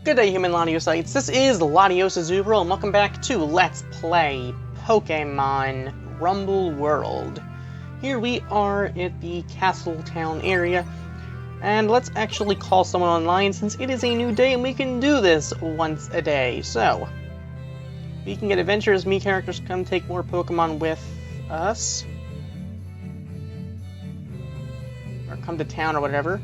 Good day, human Latiosites. This is Latiosa Zubro, and welcome back to Let's Play Pokemon Rumble World. Here we are at the Castle Town area, and let's actually call someone online since it is a new day and we can do this once a day. So, we can get adventures, me characters come take more Pokemon with us. Or come to town or whatever.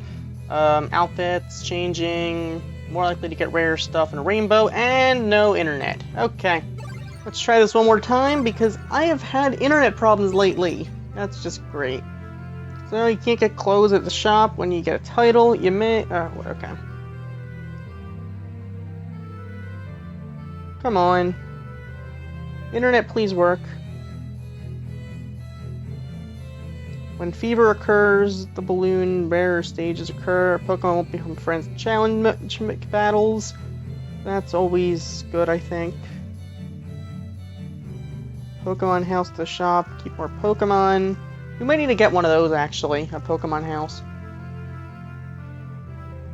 Outfits, changing... More likely to get rare stuff in a rainbow, and no internet. Okay. Let's try this one more time, because I have had internet problems lately. That's just great. So, you can't get clothes at the shop when you get a title. You may... okay. Come on. Internet, please work. When fever occurs, the balloon bearer stages occur. Pokemon won't become friends in challenge battles. That's always good, I think. Pokemon house to the shop. Keep more Pokemon. We might need to get one of those, actually. A Pokemon house.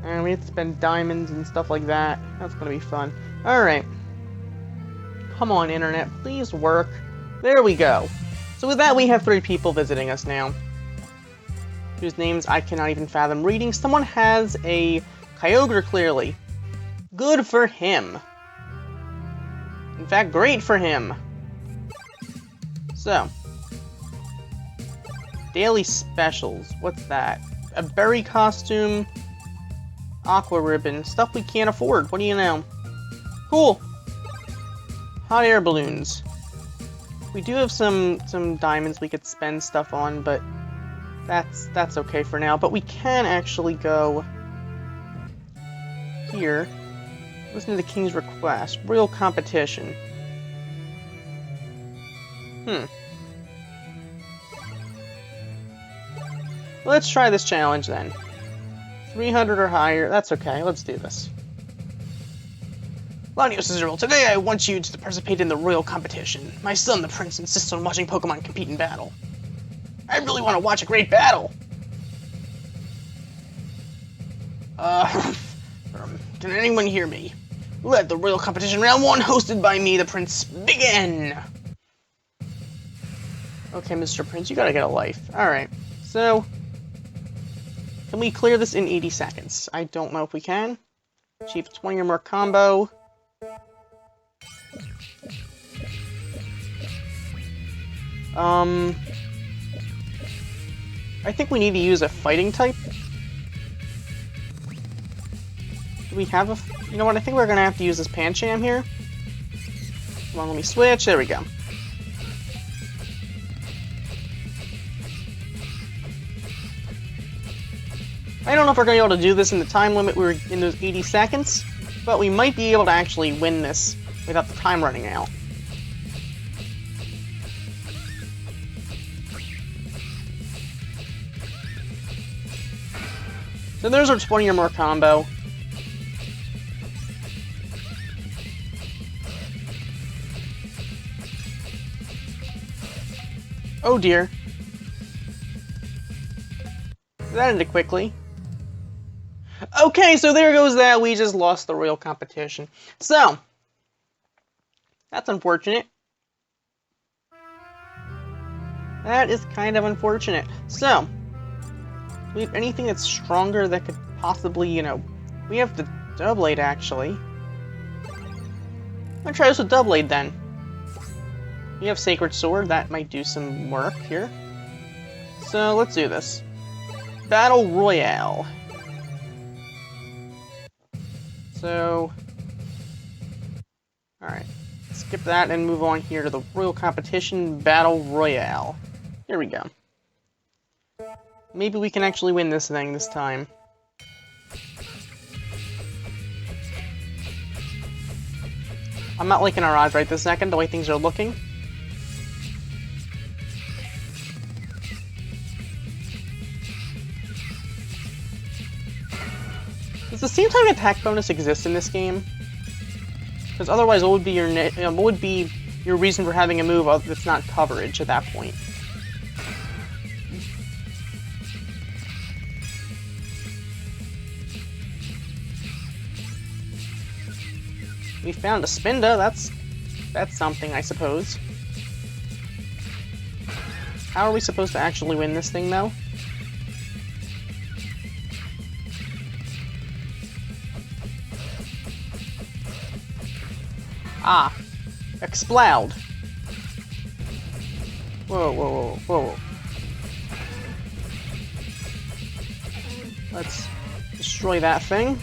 And we have to spend diamonds and stuff like that. That's gonna be fun. Alright. Come on, internet. Please work. There we go. So with that, we have 3 people visiting us now, whose names I cannot even fathom reading. Someone has a Kyogre, clearly. Good for him. In fact, great for him. So. Daily specials. What's that? A berry costume. Aqua ribbon. Stuff we can't afford. What do you know? Cool. Hot air balloons. We do have some diamonds we could spend stuff on, but that's okay for now. But we can actually go here. Listen to the King's request. Real competition. Let's try this challenge then. 300 or higher. That's okay. Let's do this. Latios Zero, today I want you to participate in the Royal competition. My son, the Prince, insists on watching Pokemon compete in battle. I really want to watch a great battle! Can anyone hear me? Let the Royal competition round 1, hosted by me, the Prince, begin! Okay, Mr. Prince, you gotta get a life. Alright, so... Can we clear this in 80 seconds? I don't know if we can. Achieve 20 or more combo. I think we need to use a fighting type. Do we have a... You know what, I think we're gonna have to use this Pancham here. Come on, let me switch. There we go. I don't know if we're gonna be able to do this in the time limit we were in those 80 seconds, but we might be able to actually win this without the time running out. So there's our 20 or more combo. Oh dear. That ended quickly. Okay, so there goes that. We just lost the Royal competition. So, that's unfortunate. That is kind of unfortunate. So, do we have anything that's stronger that could possibly, you know... We have the Doublade, actually. I'm gonna try this with Doublade, then. We have Sacred Sword. That might do some work here. So, let's do this. Battle Royale. So... Alright. Skip that and move on here to the Royal Competition Battle Royale. Here we go. Maybe we can actually win this thing this time. I'm not liking our odds right this second, the way things are looking. Does the same type of attack bonus exist in this game? Because otherwise, what would be your reason for having a move that's not coverage at that point? We found a Spinda. That's something, I suppose. How are we supposed to actually win this thing, though? Ah. Explode. Whoa, whoa, whoa, whoa. Let's destroy that thing.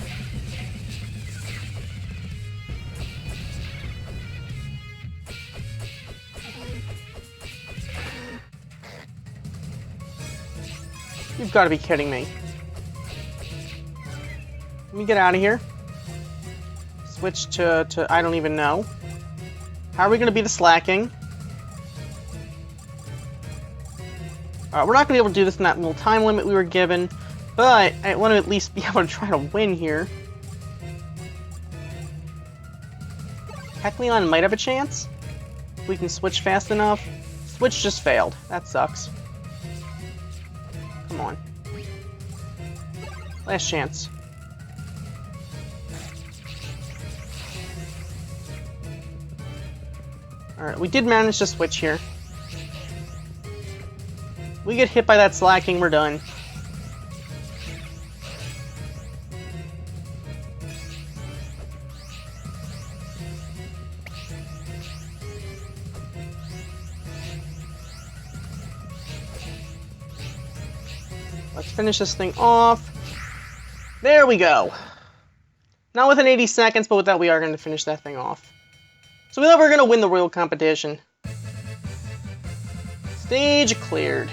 You've got to be kidding me. Let me get out of here. Switch to I don't even know. How are we going to be the slacking? We're not going to be able to do this in that little time limit we were given, but I want to at least be able to try to win here. Kecleon might have a chance. If we can switch fast enough. Switch just failed. That sucks. Come on. Last chance. Alright, we did manage to switch here. We get hit by that slacking, we're done. Let's finish this thing off. There we go. Not within 80 seconds, but with that we are going to finish that thing off. So we thought we were going to win the Royale competition. Stage cleared.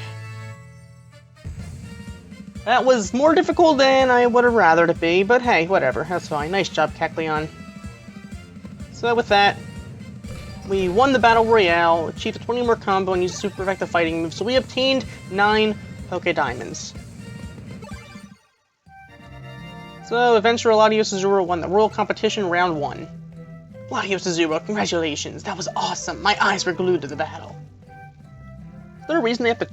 That was more difficult than I would have rathered it be, but hey, whatever, that's fine. Nice job, Kecleon. So with that, we won the Battle Royale, achieved a 20 more combo, and used super effective fighting moves, so we obtained 9 Poké Diamonds. So, Adventure Latios Azura won the Royale competition round 1. Latios Azura, congratulations, that was awesome. My eyes were glued to the battle. Is there a reason they have to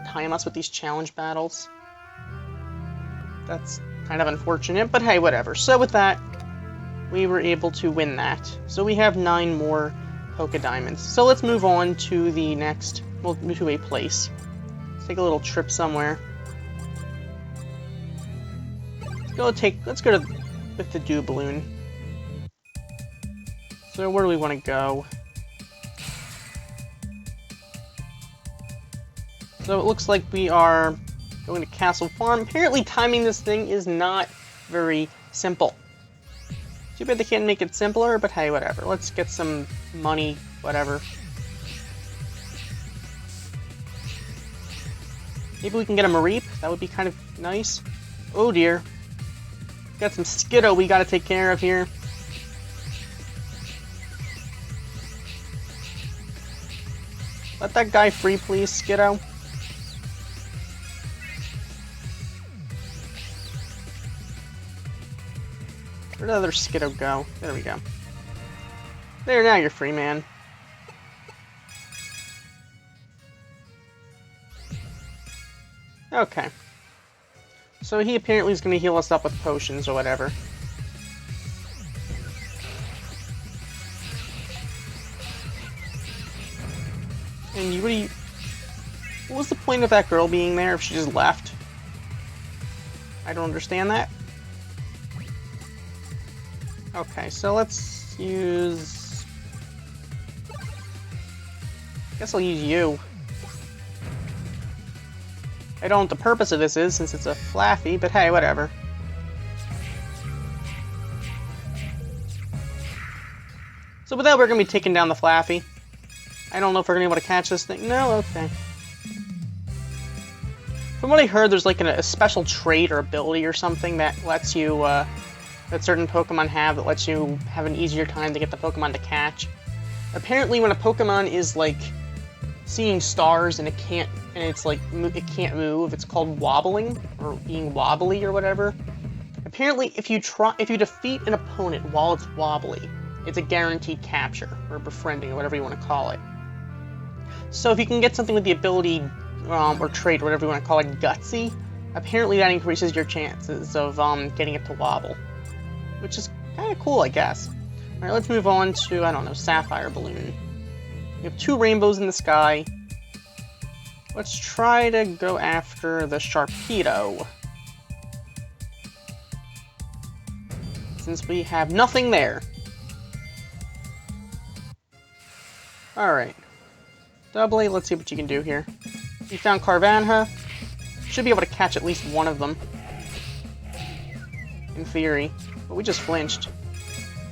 time us with these challenge battles? That's kind of unfortunate, but hey, whatever. So with that, we were able to win that. So we have 9 more Poké Diamonds. So let's move on to the next, well, to a place. Let's take a little trip somewhere. Let's go to with the Dew Balloon. So where do we want to go? So it looks like we are going to Castle Farm. Apparently timing this thing is not very simple. Too bad they can't make it simpler, but hey, whatever. Let's get some money, whatever. Maybe we can get a Mareep. That would be kind of nice. Oh dear. Got some Skiddo we gotta take care of here. Let that guy free, please, Skiddo. Where'd the other Skiddo go? There we go. There, now you're free, man. Okay. So he apparently is going to heal us up with potions or whatever. And what was the point of that girl being there if she just left? I don't understand that. Okay, so let's use... I guess I'll use you. I don't know what the purpose of this is, since it's a Flaffy, but hey, whatever. So with that, we're going to be taking down the Flaffy. I don't know if we're going to be able to catch this thing. No? Okay. From what I heard, there's like a special trait or ability or something that lets you, that certain Pokemon have, that lets you have an easier time to get the Pokemon to catch. Apparently, when a Pokemon is, like, seeing stars and it can't move, it's called wobbling, or being wobbly or whatever. Apparently, if you defeat an opponent while it's wobbly, it's a guaranteed capture, or befriending, or whatever you want to call it. So if you can get something with the ability, or trait, or whatever you want to call it, Gutsy, apparently that increases your chances of getting it to wobble. Which is kind of cool, I guess. Alright, let's move on to, I don't know, Sapphire Balloon. We have 2 rainbows in the sky. Let's try to go after the Sharpedo. Since we have nothing there. Alright. Double A, let's see what you can do here. We found Carvanha. Should be able to catch at least one of them. In theory. But we just flinched.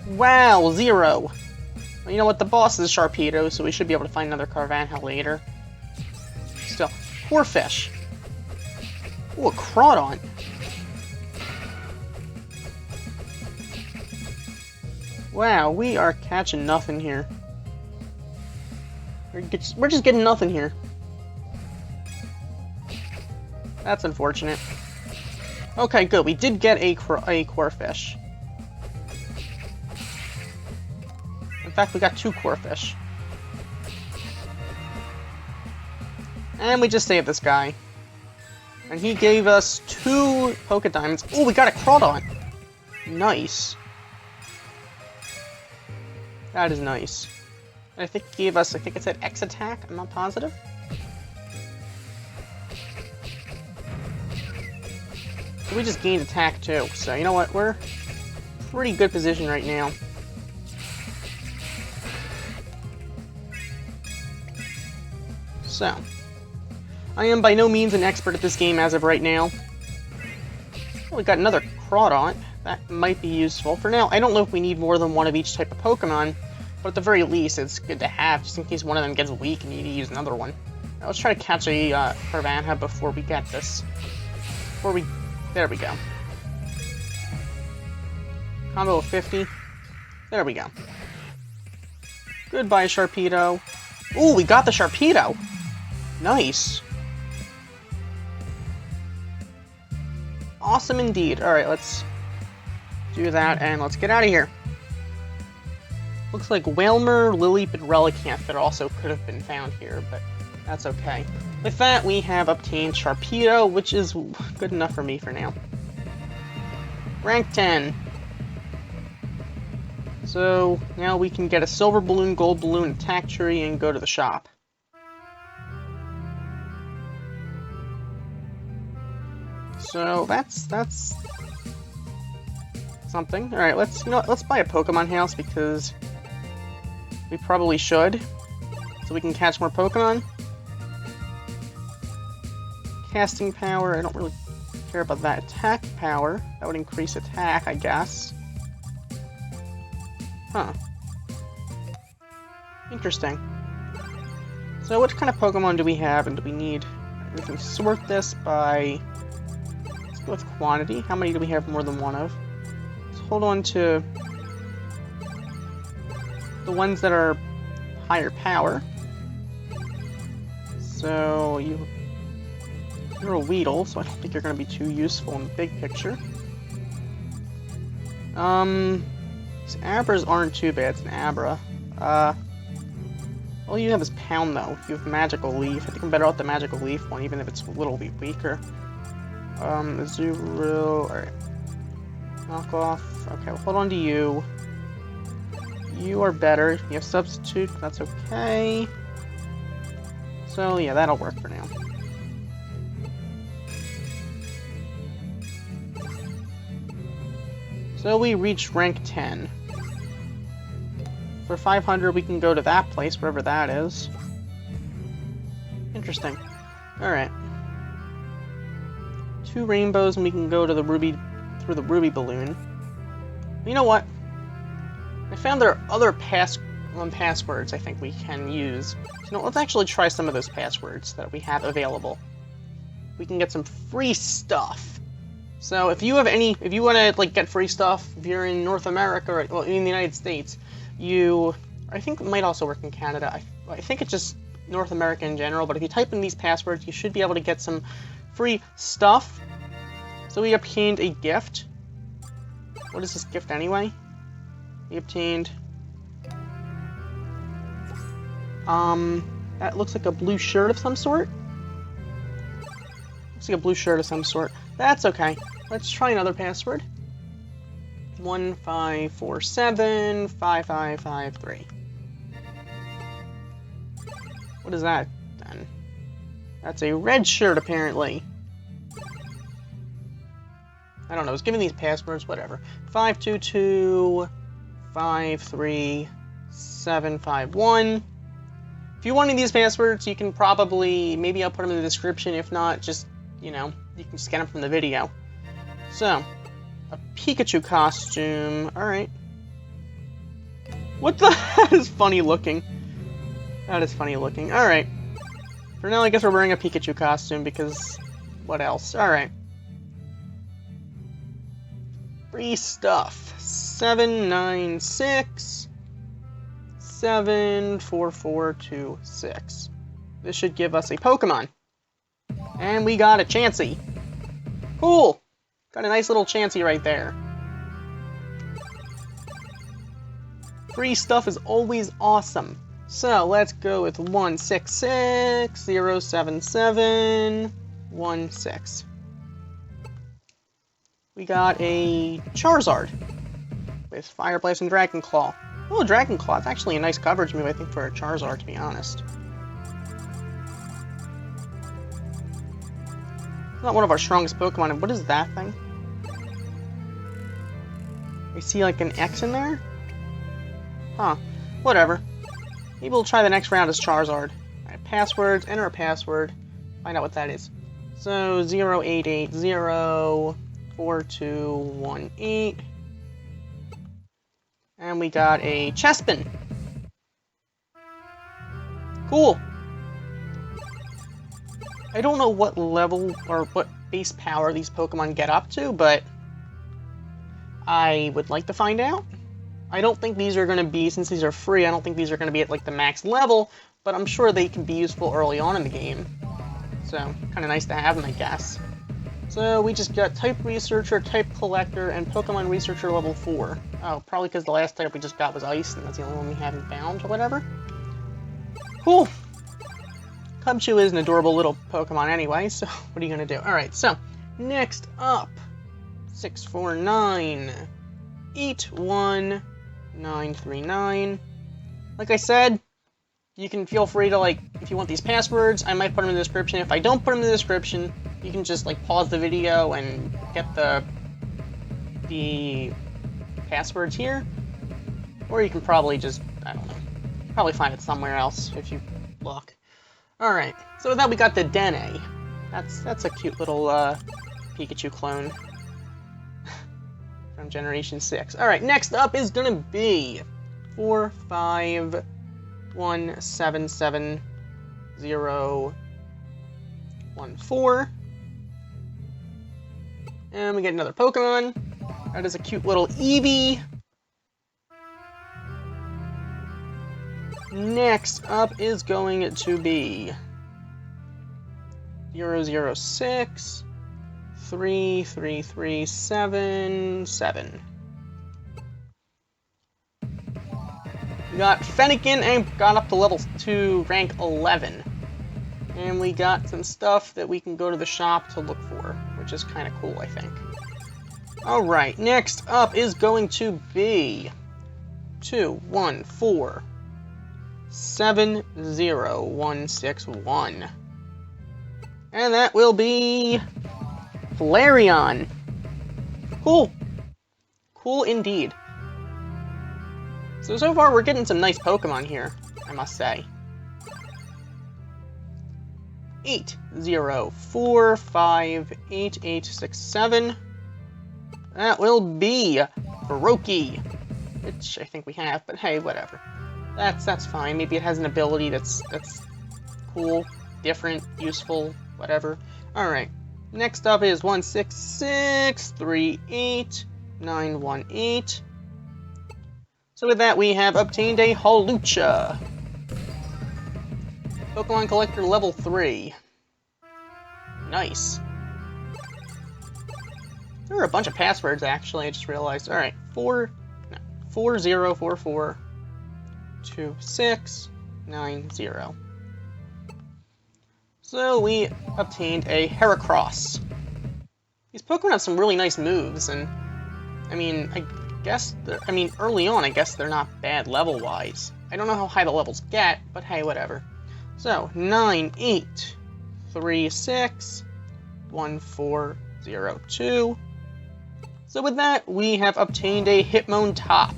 Wow, 0! Well, you know what, the boss is Sharpedo, so we should be able to find another Carvanha later. Still, poor fish. Ooh, a Crawdon. Wow, we are catching nothing here. We're just getting nothing here. That's unfortunate. Okay, good. We did get a Corphish. In fact, we got 2 Corphish. And we just saved this guy. And he gave us 2 Poké Diamonds. Oh, we got a Crawdon. Nice. That is nice. And I think he gave us, I think it said X attack, I'm not positive. So we just gained attack too, so you know what, we're pretty good position right now. So, I am by no means an expert at this game as of right now. Oh, we got another Crawdon. That might be useful. For now, I don't know if we need more than one of each type of Pokemon, but at the very least, it's good to have, just in case one of them gets weak and you need to use another one. Now, let's try to catch a Carvanha before we get this. There we go. Combo of 50. There we go. Goodbye, Sharpedo. Ooh, we got the Sharpedo! Nice. Awesome indeed. Alright, let's do that, and let's get out of here. Looks like Wailmer, Lilip, and Relicanth that also could have been found here, but that's okay. With that, we have obtained Sharpedo, which is good enough for me for now. Rank 10. So, now we can get a Silver Balloon, Gold Balloon, Attack Tree, and go to the shop. So, that's something. Alright, let's buy a Pokemon house, because we probably should, so we can catch more Pokemon. Casting power, I don't really care about that. Attack power, that would increase attack, I guess. Huh. Interesting. So what kind of Pokemon do we have, and do we need? We can sort this by, let's go with quantity. How many do we have more than one of? Let's hold on to the ones that are higher power. So you're a Weedle, so I don't think you're going to be too useful in the big picture. These Abras aren't too bad. It's an Abra. All you have is Pound, though. You have Magical Leaf. I think I'm better off the Magical Leaf one, even if it's a little bit weaker. Azurill. Alright. Knock off. Okay, we'll hold on to you. You are better. You have Substitute. That's okay. So, yeah, that'll work for now. So we reached rank 10. For 500, we can go to that place, wherever that is. Interesting. Alright. 2 rainbows, and we can go to the Ruby, through the Ruby Balloon. You know what? I found there are other passwords I think we can use. So let's actually try some of those passwords that we have available. We can get some free stuff. So if you have if you want to get free stuff, if you're in North America or well, in the United States, I think it might also work in Canada. I think it's just North America in general. But if you type in these passwords, you should be able to get some free stuff. So we obtained a gift. What is this gift anyway? We obtained that looks like a blue shirt of some sort. Looks like a blue shirt of some sort. That's okay. Let's try another password. 1547 5553. What is that then? That's a red shirt apparently. I don't know, it's giving these passwords, whatever. 522 53751. If you want any of these passwords, you can probably, maybe I'll put them in the description. If not, just, you know, you can just get them from the video. So, a Pikachu costume. Alright. What the? That is funny looking. That is funny looking. Alright. For now, I guess we're wearing a Pikachu costume because what else? Alright. Free stuff. 796 74426. This should give us a Pokemon. And we got a Chansey. Cool! Got a nice little Chansey right there. Free stuff is always awesome. So let's go with 16607716. We got a Charizard with Fire Blast and Dragon Claw. Oh, Dragon Claw. It's actually a nice coverage move, I think, for a Charizard, to be honest. It's not one of our strongest Pokemon. And what is that thing? We see like an X in there? Huh. Whatever. Maybe we'll try the next round as Charizard. Alright, passwords. Enter a password. Find out what that is. So, 08804218. And we got a Chespin. Cool. I don't know what level or what base power these Pokemon get up to, but I would like to find out. I don't think these are going to be, since these are free, I don't think these are going to be at like the max level, but I'm sure they can be useful early on in the game. So, kind of nice to have them, I guess. So, we just got Type Researcher, Type Collector, and Pokemon Researcher level 4. Oh, probably because the last type we just got was Ice, and that's the only one we haven't found, or whatever. Cool! Cubchoo is an adorable little Pokemon anyway, so what are you going to do? Alright, so, next up, 649-81939. Like I said, you can feel free to, like, if you want these passwords, I might put them in the description. If I don't put them in the description, you can just, like, pause the video and get the passwords here. Or you can probably just, I don't know, probably find it somewhere else if you look. Alright, so with that we got the Dene. That's a cute little Pikachu clone from Generation 6. Alright, next up is gonna be 451771014. And we get another Pokemon. That is a cute little Eevee. Next up is going to be 006 33377. We got Fennekin and got up to level 2, rank 11. And we got some stuff that we can go to the shop to look for, which is kind of cool, I think. Alright, next up is going to be 21470161. And that will be Flareon. Cool. Cool indeed. So far we're getting some nice Pokemon here, I must say. 804558867. That will be Baroki, which I think we have, but hey, whatever. That's fine. Maybe it has an ability that's cool, different, useful, whatever. Alright. Next up is 16638918. So with that, we have obtained a Hawlucha. Pokemon Collector level 3. Nice. There are a bunch of passwords, actually, I just realized. Alright, 40442690. So we obtained a Heracross. These Pokemon have some really nice moves, and I mean, I guess, I mean, early on, I guess they're not bad level-wise. I don't know how high the levels get, but hey, whatever. So, 9, 8, 3, 6, 1, 4, 0, 2. So with that, we have obtained a Hitmon top.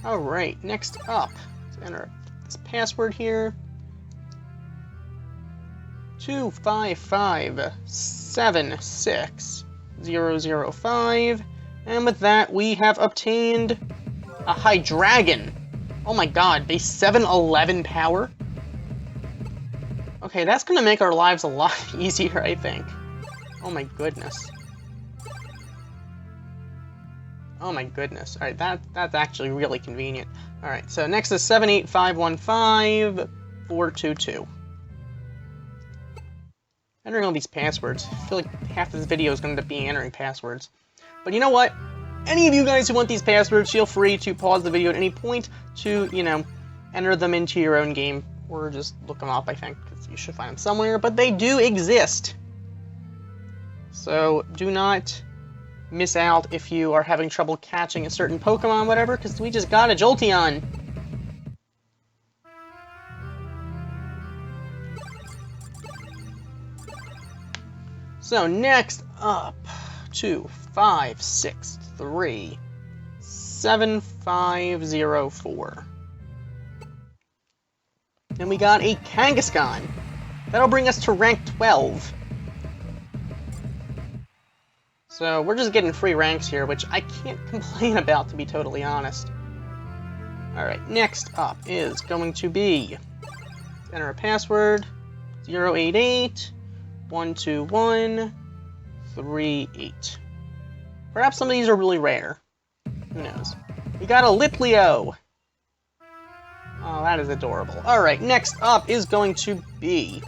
Alright, next up, let's enter this password here. 255760005, and with that we have obtained a Hydreigon. Oh my god, base 711 power? Okay, that's gonna make our lives a lot easier, I think. Oh my goodness. Oh my goodness. Alright, that's actually really convenient. Alright, so next is 78515-422. Entering all these passwords. I feel like half this video is going to be entering passwords. But you know what? Any of you guys who want these passwords, feel free to pause the video at any point to, you know, enter them into your own game. Or just look them up, I think, because you should find them somewhere. But they do exist. So do not miss out if you are having trouble catching a certain Pokemon, whatever, because we just got a Jolteon. So next up, 256375504. Then we got a Kangaskhan. That'll bring us to rank 12. So we're just getting free ranks here, which I can't complain about, to be totally honest. Alright, next up is going to be, enter a password, 088-121-38. Perhaps some of these are really rare. Who knows? We got a Lipleo. Oh, that is adorable. Alright, next up is going to be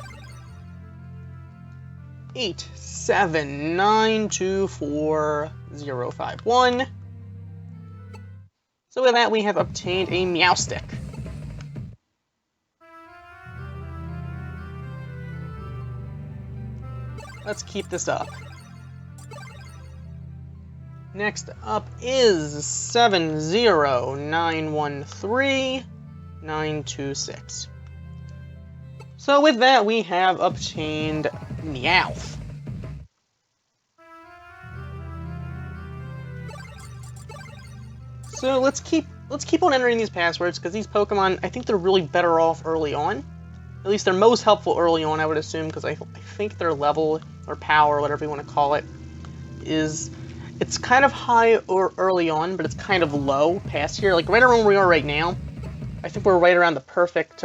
879245051. So with that, we have obtained a Meowstic. Let's keep this up. Next up is 70913-926. So with that, we have obtained Meowth. So let's keep on entering these passwords, because these Pokemon, I think they're really better off early on. At least they're most helpful early on, I would assume, because I think their level, or power, or whatever you want to call it, it's kind of high or early on, but it's kind of low past here. Like right around where we are right now, I think we're right around the perfect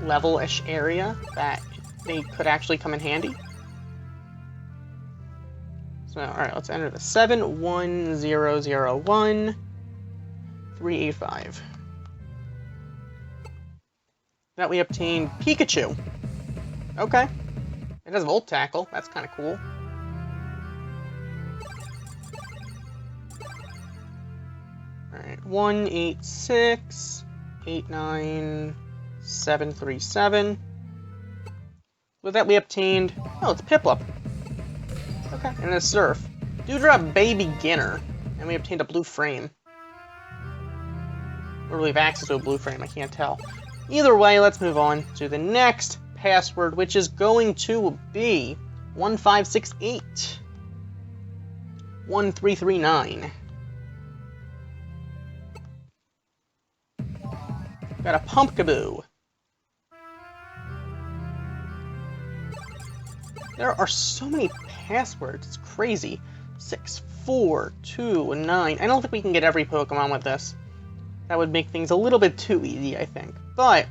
level-ish area that they could actually come in handy. So, alright, let's enter the 71001-385. That we obtained Pikachu. Okay. It has Volt Tackle. That's kind of cool. Alright, 186-89737. With that we obtained... Oh, it's Piplup. Okay, and a Surf. Dewdrop Bay Beginner. And we obtained a blue frame. Or we have access to a blue frame, I can't tell. Either way, let's move on to the next password, which is going to be 1568-1339. Got a Pumpkaboo. There are so many passwords, it's crazy. 6, 4, 2, 9. I don't think we can get every Pokemon with this. That would make things a little bit too easy, I think. But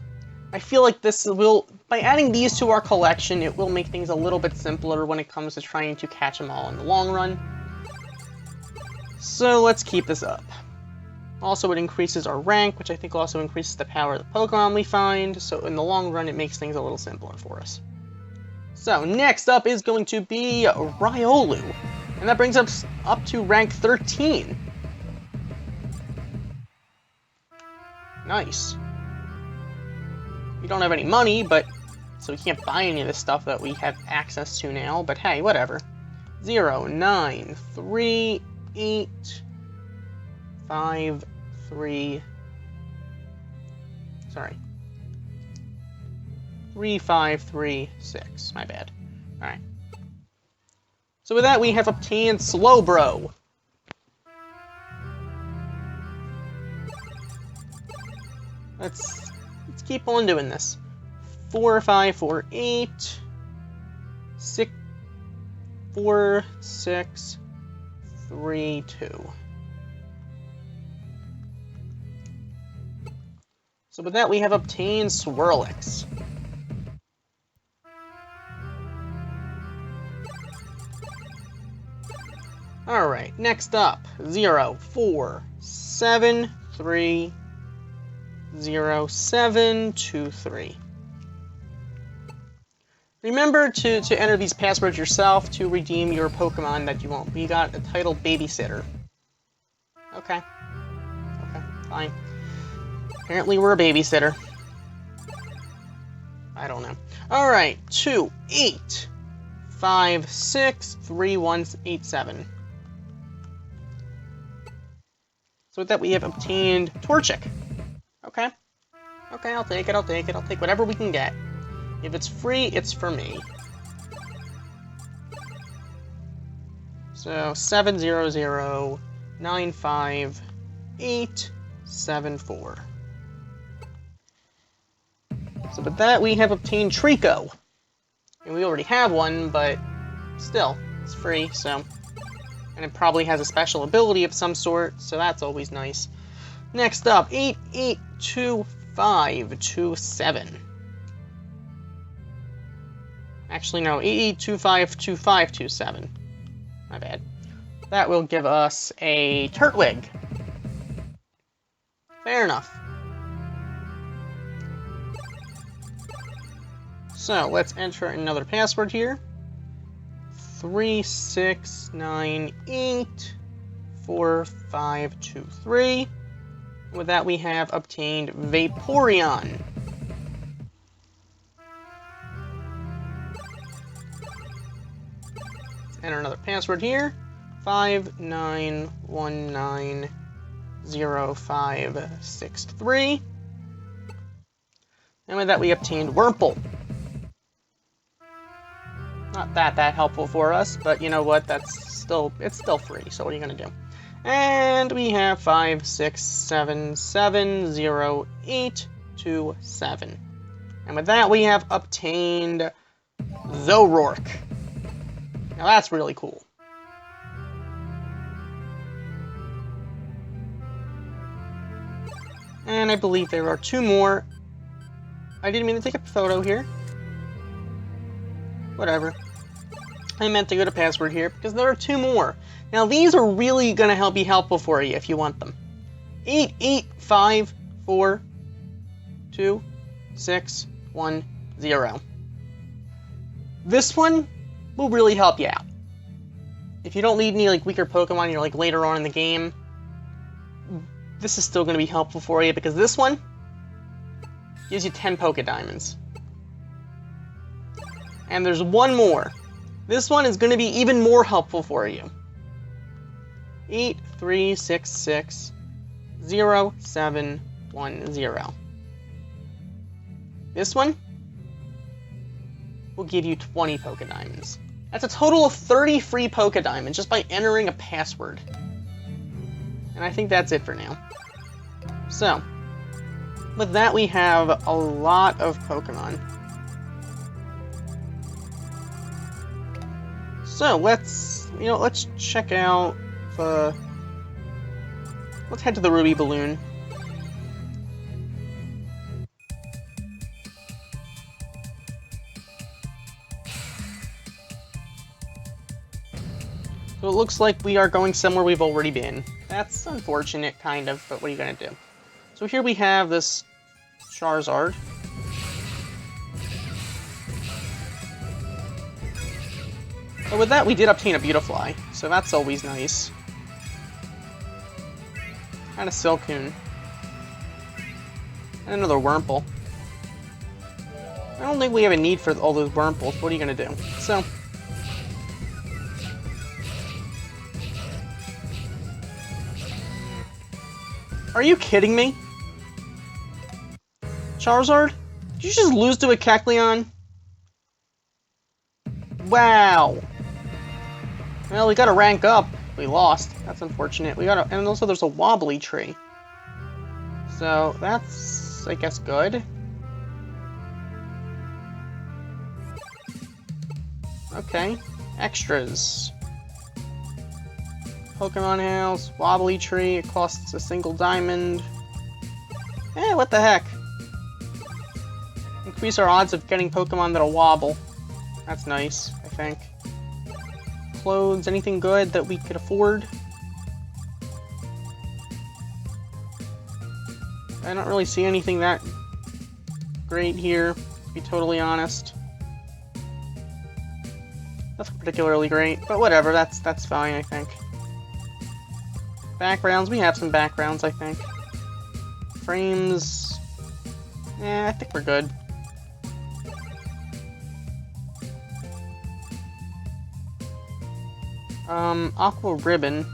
I feel like this will, by adding these to our collection, it will make things a little bit simpler when it comes to trying to catch them all in the long run. So let's keep this up. Also, it increases our rank, which I think also increases the power of the Pokemon we find, so in the long run, it makes things a little simpler for us. So, next up is going to be Riolu, and that brings us up to rank 13. Nice. We don't have any money, but so we can't buy any of the stuff that we have access to now, but hey, whatever. 0, 9, 3, 8, 5, 3... Sorry. 3, 5, 3, 6. My bad. Alright. So with that, we have obtained Slowbro. Let's keep on doing this. 4, 5, 4, 8, 6, 4, 6, 3, 2. So with that, we have obtained Swirlix. Alright, next up, 0, 4, 7, 3, 0, 7, 2, 3. Remember to enter these passwords yourself to redeem your Pokemon that you want. We got a titled Babysitter. Okay. Okay, fine. Apparently we're a babysitter. I don't know. Alright, 2, 8, 5, 6, 3, 1, 8, 7. So with that, we have obtained Torchic. Okay. Okay, I'll take it, I'll take it. I'll take whatever we can get. If it's free, it's for me. So, 7, 0, 0, 9, 5, 8, 7, 4. So with that, we have obtained Treecko. And we already have one, but still, it's free, so... And it probably has a special ability of some sort, so that's always nice. Next up, 8, 8, 2, 5, 2, 7. Actually, no, 8, 8, 2, 5, 2, 5, 2, 7. My bad. That will give us a Turtwig. Fair enough. So, let's enter another password here. 3, 6, 9, 8, 4, 5, 2, 3. With that, we have obtained Vaporeon. Let's enter another password here. 5, 9, 1, 9, 0, 5, 6, 3. And with that, we obtained Wurmple. Not that helpful for us, but you know what? It's still free, so what are you gonna do? And we have 5, 6, 7, 7, 0, 8, 2, 7. And with that, we have obtained Zoroark. Now that's really cool. And I believe there are 2 more. I didn't mean to take a photo here. Whatever. I meant to go to password here because there are 2 more. Now these are really going to be helpful for you if you want them. 8, 8, 5, 4, 2, 6, 1, 0. This one will really help you out. If you don't need any weaker Pokemon, you're later on in the game, this is still going to be helpful for you because this one gives you 10 Poké Diamonds. And there's 1 more. This one is going to be even more helpful for you. 8, 3, 6, 6, 0, 7, 1, 0. This one will give you 20 Poké Diamonds. That's a total of 30 free Poké Diamonds just by entering a password. And I think that's it for now. So, with that we have a lot of Pokemon. So let's check out the... Let's head to the Ruby Balloon. So it looks like we are going somewhere we've already been. That's unfortunate, kind of, but what are you gonna do? So here we have this Charizard. But with that, we did obtain a Beautifly, so that's always nice. And a Silcoon. And another Wurmple. I don't think we have a need for all those Wurmples. What are you gonna do? So... Are you kidding me? Charizard? Did you just lose to a Kecleon? Wow. Well, we gotta rank up. We lost. That's unfortunate. And also there's a wobbly tree. So that's, I guess, good. Okay. Extras. Pokemon House, wobbly tree, it costs a single diamond. Eh, what the heck? Increase our odds of getting Pokemon that'll wobble. That's nice, I think. Clothes, anything good that we could afford? I don't really see anything that great here, to be totally honest. Nothing particularly great, but whatever, that's fine, I think. Backgrounds, we have some backgrounds, I think. Frames... I think we're good. Aqua Ribbon.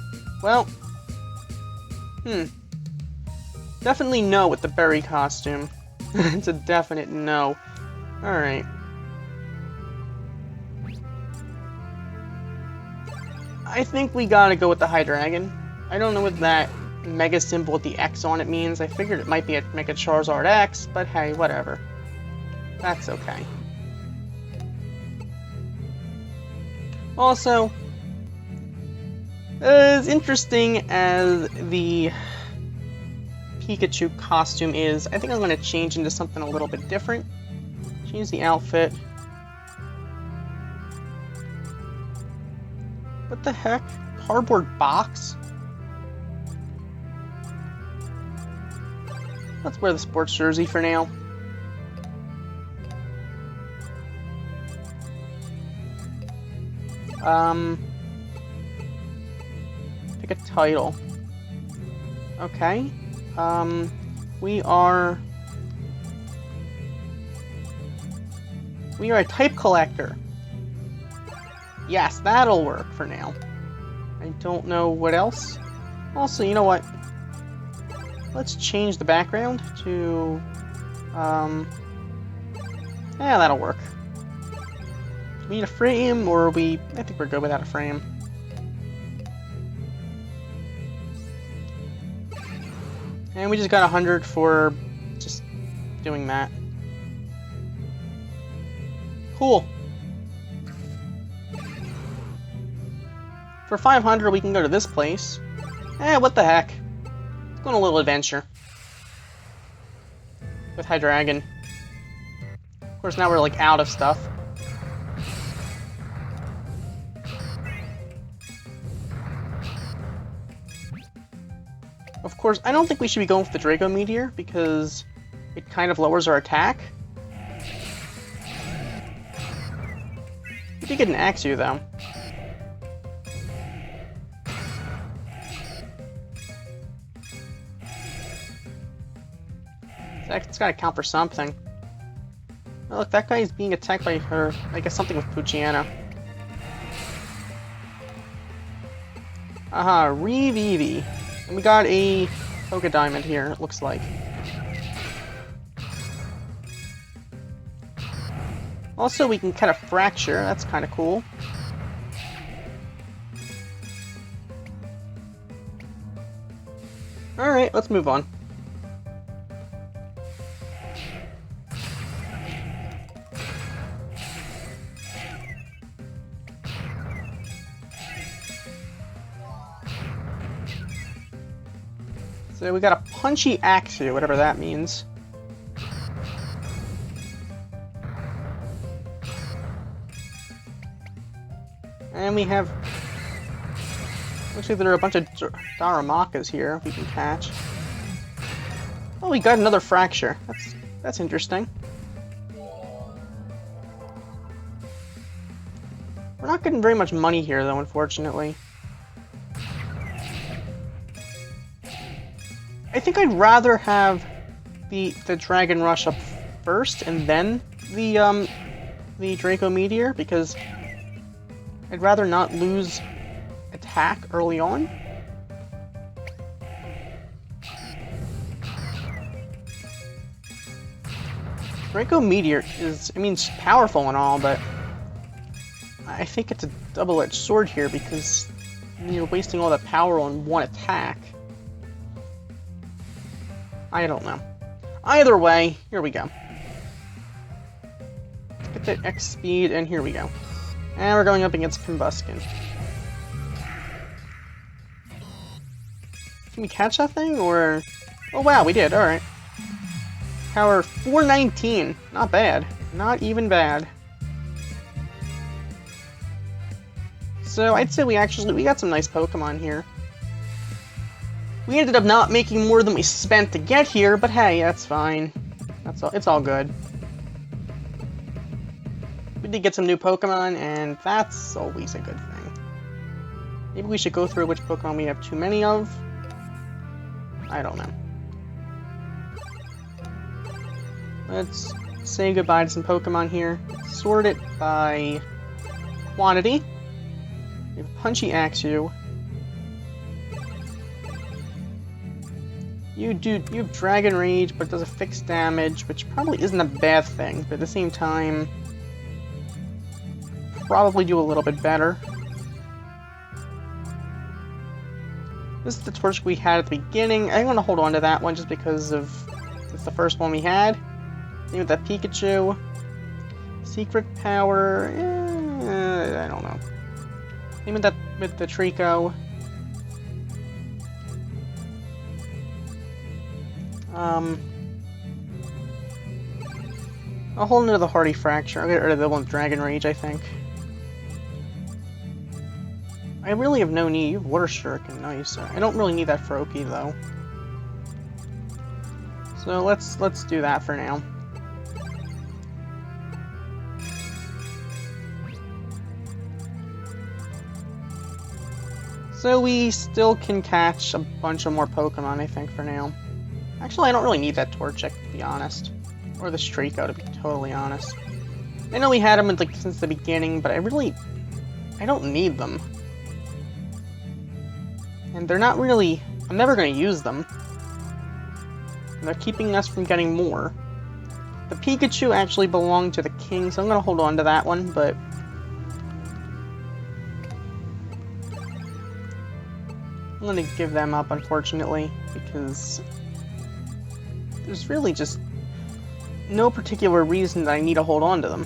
Well... Definitely no with the berry costume. It's a definite no. Alright. I think we gotta go with the Hydreigon. I don't know what that mega symbol with the X on it means. I figured it might be a Mega Charizard X, but hey, whatever. That's okay. Also, as interesting as the Pikachu costume is, I think I'm going to change into something a little bit different. Change the outfit. What the heck? Cardboard box? Let's wear the sports jersey for now. Pick a title. Okay. We are a type collector. Yes, that'll work for now. I don't know what else. Also, you know what? Let's change the background to, yeah, that'll work. Do we need a frame, or I think we're good without a frame. And we just got 100 for just doing that. Cool. For 500, we can go to this place. What the heck? Let's go on a little adventure. With Hydreigon. Of course, now we're, like, out of stuff. Of course, I don't think we should be going for the Draco Meteor, because it kind of lowers our attack. We did get an Axew, though. It's gotta count for something. Oh, look, that guy is being attacked by her. I guess something with Poochyena. Aha, Revivi. And we got a Poké Diamond here, it looks like. Also, we can kind of fracture. That's kind of cool. Alright, let's move on. So we got a punchy Axew, whatever that means. And we have... Looks like there are a bunch of Darumaka's here we can catch. Oh, we got another Fracture. That's interesting. We're not getting very much money here, though, unfortunately. I think I'd rather have the Dragon Rush up first and then the Draco Meteor because I'd rather not lose attack early on. Draco Meteor is, I mean, it's powerful and all, but I think it's a double-edged sword here because you're wasting all that power on one attack. I don't know. Either way, here we go. Let's get that X speed, and here we go. And we're going up against Combusken. Can we catch that thing, or... Oh wow, we did, alright. Power 419. Not bad. Not even bad. So I'd say we got some nice Pokemon here. We ended up not making more than we spent to get here, but hey, that's fine. It's all good. We did get some new Pokemon, and that's always a good thing. Maybe we should go through which Pokemon we have too many of. I don't know. Let's say goodbye to some Pokemon here. Sort it by quantity. We have Punchy Axew. You have Dragon Rage, but it does a fixed damage, which probably isn't a bad thing, but at the same time, probably do a little bit better. This is the Torchic we had at the beginning. I want to hold on to that one just because it's the first one we had. Same with that Pikachu. Secret Power, I don't know. Same with the Treecko. I'll hold into the Hardy Fracture. I'll get rid of the one with Dragon Rage, I think. I really have no need. You have Water Shuriken, nice. I don't really need that Froakie, though. So let's do that for now. So we still can catch a bunch of more Pokemon, I think, for now. Actually, I don't really need that Torchic, to be honest. Or the Treecko, to be totally honest. I know we had them since the beginning, but I don't need them. And they're not really... I'm never going to use them. And they're keeping us from getting more. The Pikachu actually belonged to the king, so I'm going to hold on to that one, but... I'm going to give them up, unfortunately, because... there's really just no particular reason that I need to hold on to them.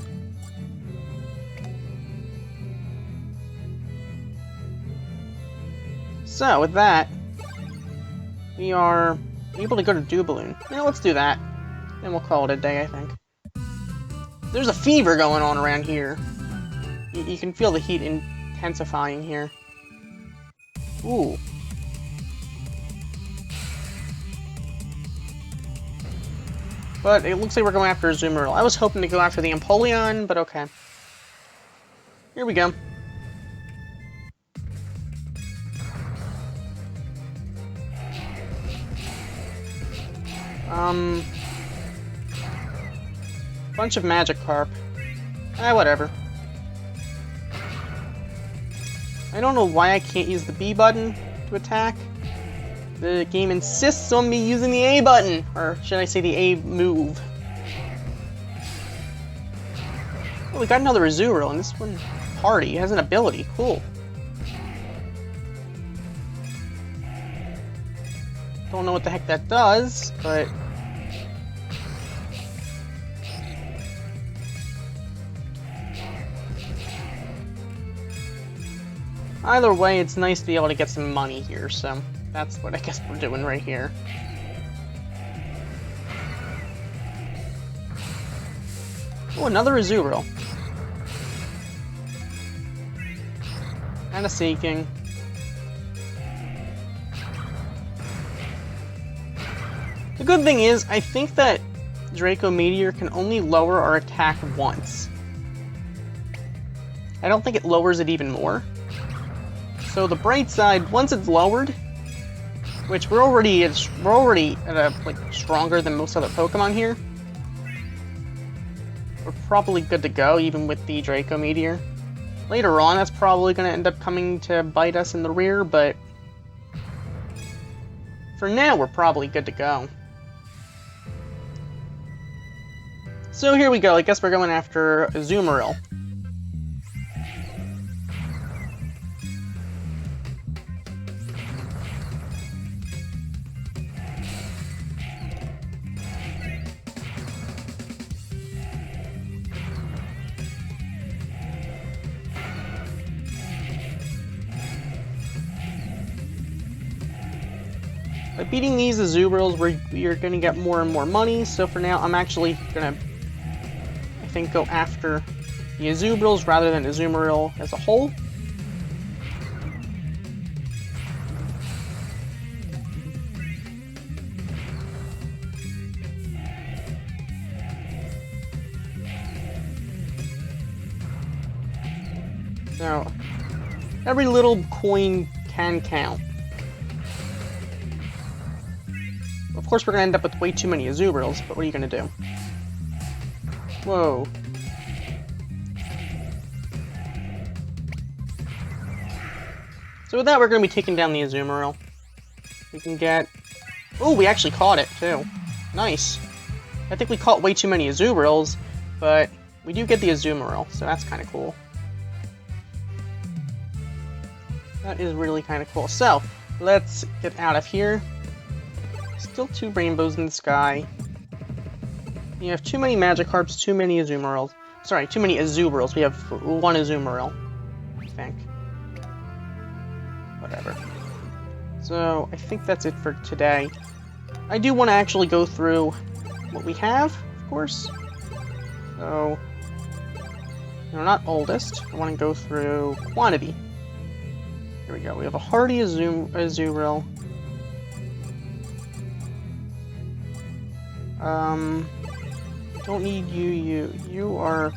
So, with that, we are able to go to Dubaloon. Yeah, let's do that. And we'll call it a day, I think. There's a fever going on around here. You can feel the heat intensifying here. Ooh. But it looks like we're going after a Azumarill. I was hoping to go after the Empoleon, but okay. Here we go. Bunch of Magikarp. Whatever. I don't know why I can't use the B button to attack. The game insists on me using the A button, or should I say the A move. Oh, we got another Azurill, and this one, Hardy, has an ability. Cool. Don't know what the heck that does, but... either way, it's nice to be able to get some money here, so... that's what I guess we're doing right here. Oh, another Azurill. And a Seeking. The good thing is, I think that Draco Meteor can only lower our attack once. I don't think it lowers it even more. So the bright side, once it's lowered, which we're already at a, like, stronger than most other Pokemon here. We're probably good to go, even with the Draco Meteor. Later on, that's probably going to end up coming to bite us in the rear, but for now, we're probably good to go. So here we go. I guess we're going after Azumarill. By beating these Azurills, we're going to get more and more money, so for now I'm actually going to, I think, go after the Azurills rather than Azumarill as a whole. So, every little coin can count. Of course, we're going to end up with way too many Azurills, but what are you going to do? Whoa. So with that, we're going to be taking down the Azumarill. We can get... Oh, we actually caught it, too. Nice. I think we caught way too many Azurills, but we do get the Azumarill, so that's kind of cool. That is really kind of cool. So, let's get out of here. Still 2 rainbows in the sky. You have too many Magikarps, too many Azumarills. Sorry, too many Azumarills. We have 1 Azumarill, I think. Whatever. So, I think that's it for today. I do want to actually go through what we have, of course. So, no, not oldest. I want to go through quantity. Here we go. We have a hardy Azurill. Don't need you. You are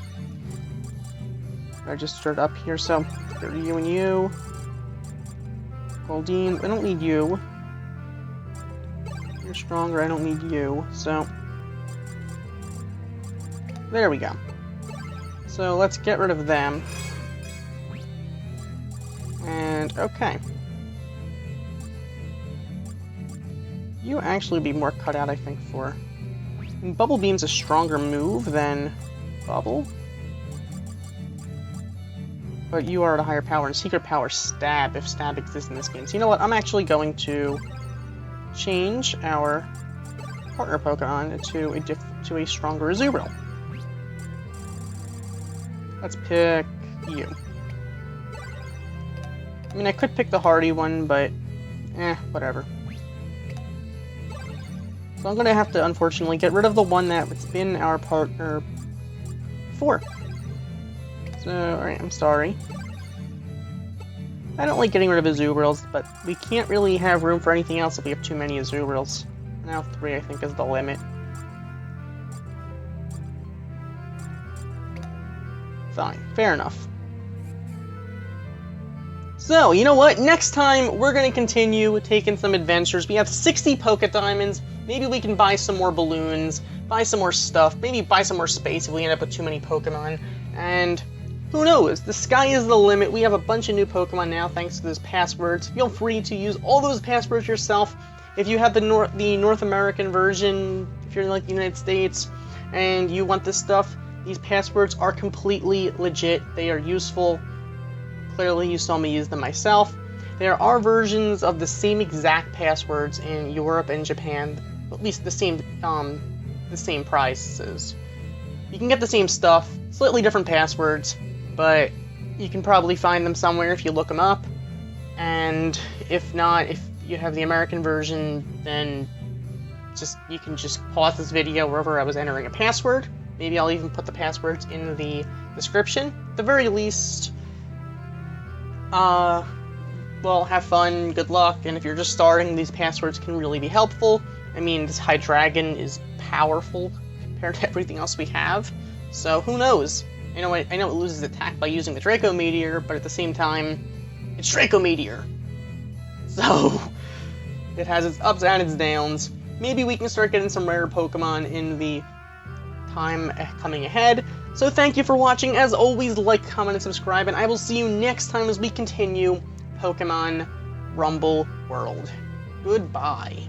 registered up here, so go to you and you. Goldeen, I don't need you. You're stronger, I don't need you, so there we go. So let's get rid of them. And okay. You actually be more cut out, I think, for... And Bubble Beam's a stronger move than Bubble. But you are at a higher power, and Secret Power Stab, if Stab exists in this game. So you know what, I'm actually going to change our partner Pokemon to a stronger Azurill. Let's pick you. I mean, I could pick the hardy one, but whatever. So I'm going to have to, unfortunately, get rid of the one that's been our partner before. So, alright, I'm sorry. I don't like getting rid of Azurills, but we can't really have room for anything else if we have too many Azurills. Now 3, I think, is the limit. Fine, fair enough. So, you know what? Next time, we're going to continue taking some adventures. We have 60 Poké Diamonds. Maybe we can buy some more balloons, buy some more stuff, maybe buy some more space if we end up with too many Pokemon. And who knows? The sky is the limit. We have a bunch of new Pokemon now thanks to those passwords. Feel free to use all those passwords yourself. If you have the North American version, if you're in like the United States, and you want this stuff, these passwords are completely legit. They are useful. Clearly, you saw me use them myself. There are versions of the same exact passwords in Europe and Japan, at least the same prices. You can get the same stuff, slightly different passwords, but you can probably find them somewhere if you look them up. And if not, if you have the American version, then you can just pause this video wherever I was entering a password. Maybe I'll even put the passwords in the description. At the very least, well, have fun, good luck, and if you're just starting, these passwords can really be helpful. I mean, this Hydreigon is powerful compared to everything else we have, so who knows? I know it loses attack by using the Draco Meteor, but at the same time, it's Draco Meteor. So, it has its ups and its downs. Maybe we can start getting some rare Pokemon in the time coming ahead. So thank you for watching. As always, like, comment, and subscribe, and I will see you next time as we continue Pokemon Rumble World. Goodbye.